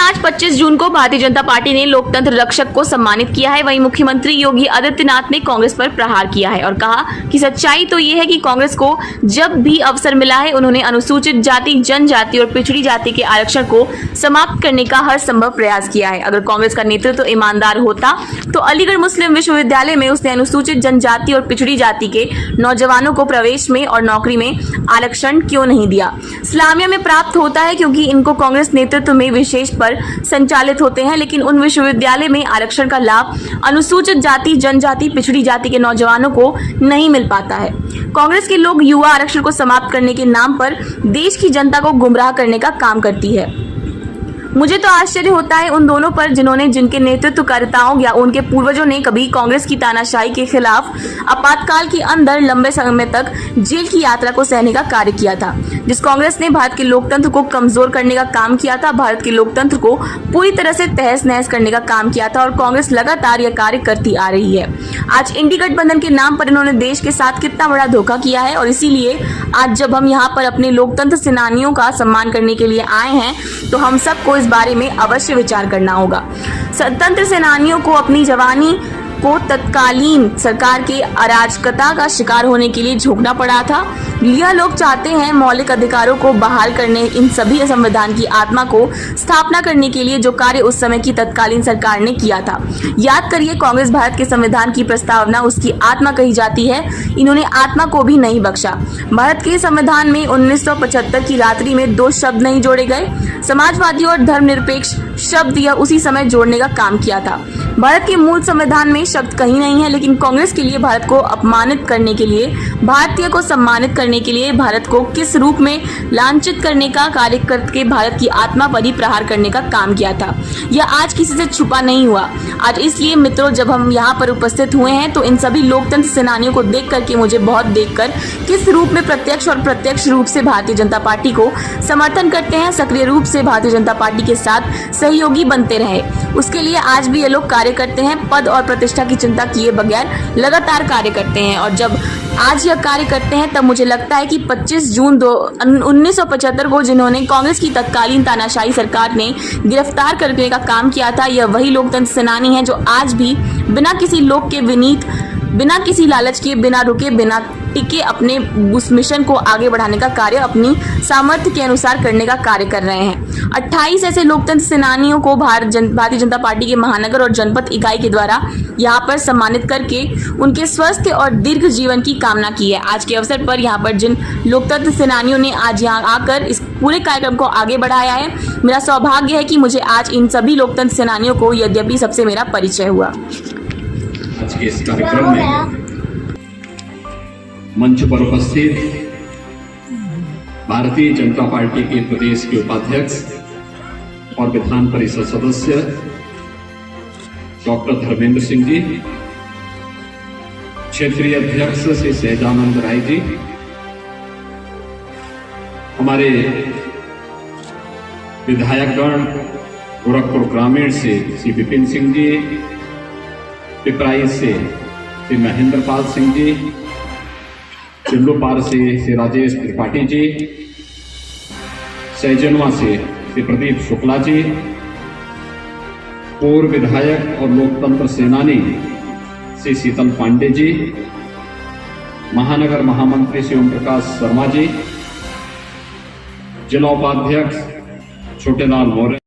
आज 25 जून को भारतीय जनता पार्टी ने लोकतंत्र रक्षक को सम्मानित किया है। वहीं मुख्यमंत्री योगी आदित्यनाथ ने कांग्रेस पर प्रहार किया है और कहा कि सच्चाई तो ये है कि कांग्रेस को जब भी अवसर मिला है उन्होंने अनुसूचित जाति, जनजाति और पिछड़ी जाति के आरक्षण को समाप्त करने का हर संभव प्रयास किया है। अगर कांग्रेस का नेतृत्व तो ईमानदार होता तो अलीगढ़ मुस्लिम विश्वविद्यालय में उसने अनुसूचित जनजाति और पिछड़ी जाति के नौजवानों को प्रवेश में और नौकरी में आरक्षण क्यों नहीं दिया। इस्लामिया में प्राप्त होता है क्योंकि इनको कांग्रेस नेतृत्व में विशेष पर संचालित होते हैं, लेकिन उन विश्वविद्यालय में आरक्षण का लाभ अनुसूचित जाति, जनजाति, पिछड़ी जाति के नौजवानों को नहीं मिल पाता है। कांग्रेस के लोग युवा आरक्षण को समाप्त करने के नाम पर देश की जनता को गुमराह करने का काम करती है। मुझे तो आश्चर्य होता है उन दोनों पर जिनके नेतृत्वकर्ताओं या उनके पूर्वजों ने कभी कांग्रेस की तानाशाही के खिलाफ आपातकाल के अंदर लंबे समय तक जेल की यात्रा को सहने का कार्य किया था। जिस कांग्रेस ने भारत के लोकतंत्र को कमजोर करने का काम किया था, भारत के लोकतंत्र को पूरी तरह से तहस नहस करने का काम किया था और कांग्रेस लगातार यह कार्य करती आ रही है। आज इंडी गठबंधन के नाम पर इन्होंने देश के साथ कितना बड़ा धोखा किया है और इसीलिए आज जब हम यहाँ पर अपने लोकतंत्र सेनानियों का सम्मान करने के लिए आए हैं तो हम सबको इस बारे में अवश्य विचार करना होगा। स्वतंत्र सेनानियों को अपनी जवानी को तत्कालीन सरकार के अराजकता का शिकार होने के लिए झोंकना पड़ा था। यह लोग चाहते हैं मौलिक अधिकारों को बहाल करने, इन सभी संविधान की आत्मा को स्थापना करने के लिए जो कार्य उस समय की तत्कालीन सरकार ने किया था। याद करिए, कांग्रेस भारत के संविधान की प्रस्तावना उसकी आत्मा कही जाती है, इन्होंने आत्मा को भी नहीं बख्शा। भारत के संविधान में 1975 की रात्रि में 2 शब्द नहीं जोड़े गए, समाजवादी और धर्मनिरपेक्ष शब्द यह उसी समय जोड़ने का काम किया था। भारत के मूल संविधान में शब्द कहीं नहीं है, लेकिन कांग्रेस के लिए भारत को अपमानित करने के लिए, भारतीय को सम्मानित करने के लिए, भारत को किस रूप में लांछित करने का कार्य करके भारत की आत्मा पर ही प्रहार करने का काम किया था। यह आज किसी से छुपा नहीं हुआ। आज इसलिए मित्रों, जब हम यहाँ पर उपस्थित हुए हैं तो इन सभी लोकतंत्र सेनानियों को देख करके मुझे बहुत देखकर किस रूप में प्रत्यक्ष और प्रत्यक्ष रूप से भारतीय जनता पार्टी को समर्थन करते हैं, सक्रिय रूप से भारतीय जनता पार्टी के साथ सहयोगी बनते रहे, उसके लिए आज भी ये लोग कार्य करते हैं। पद और प्रतिष्ठा की चिंता किए बगैर लगातार कार्य करते हैं और जब आज यह कार्य करते हैं तब मुझे लगता है कि 25 जून 1975 को जिन्होंने कांग्रेस की तत्कालीन तानाशाही सरकार ने गिरफ्तार करने का काम किया था, यह वही लोकतंत्र सेनानी हैं जो आज भी बिना किसी लोक के विनीत, बिना किसी लालच के, बिना रुके, बिना टिके अपने उस मिशन को आगे बढ़ाने का कार्य अपनी सामर्थ्य के अनुसार करने का कार्य कर रहे हैं। 28 ऐसे लोकतंत्र सेनानियों को भारतीय जनता पार्टी के महानगर और जनपद इकाई के द्वारा यहाँ पर सम्मानित करके उनके स्वस्थ और दीर्घ जीवन की कामना की है। आज के अवसर पर यहाँ पर जिन लोकतंत्र सेनानियों ने आज यहाँ आकर इस पूरे कार्यक्रम को आगे बढ़ाया है, मेरा सौभाग्य है कि मुझे आज इन सभी लोकतंत्र सेनानियों को यद्यपि सबसे मेरा परिचय हुआ। आज के इस कार्यक्रम में मंच पर उपस्थित भारतीय जनता पार्टी के प्रदेश के उपाध्यक्ष और विधान परिषद सदस्य डॉक्टर धर्मेंद्र सिंह जी, क्षेत्रीय अध्यक्ष श्री सहजानंद राय जी, हमारे विधायकगण गोरखपुर ग्रामीण से श्री विपिन सिंह जी, पिपराइच से श्री महेंद्र पाल सिंह जी, चिल्लूपार से श्री राजेश त्रिपाठी जी, सैजनवा से श्री प्रदीप शुक्ला जी, पूर्व विधायक और लोकतंत्र सेनानी श्री शीतल पांडे जी, महानगर महामंत्री श्री ओम प्रकाश शर्मा जी, जिला उपाध्यक्ष छोटेलाल मौर्य।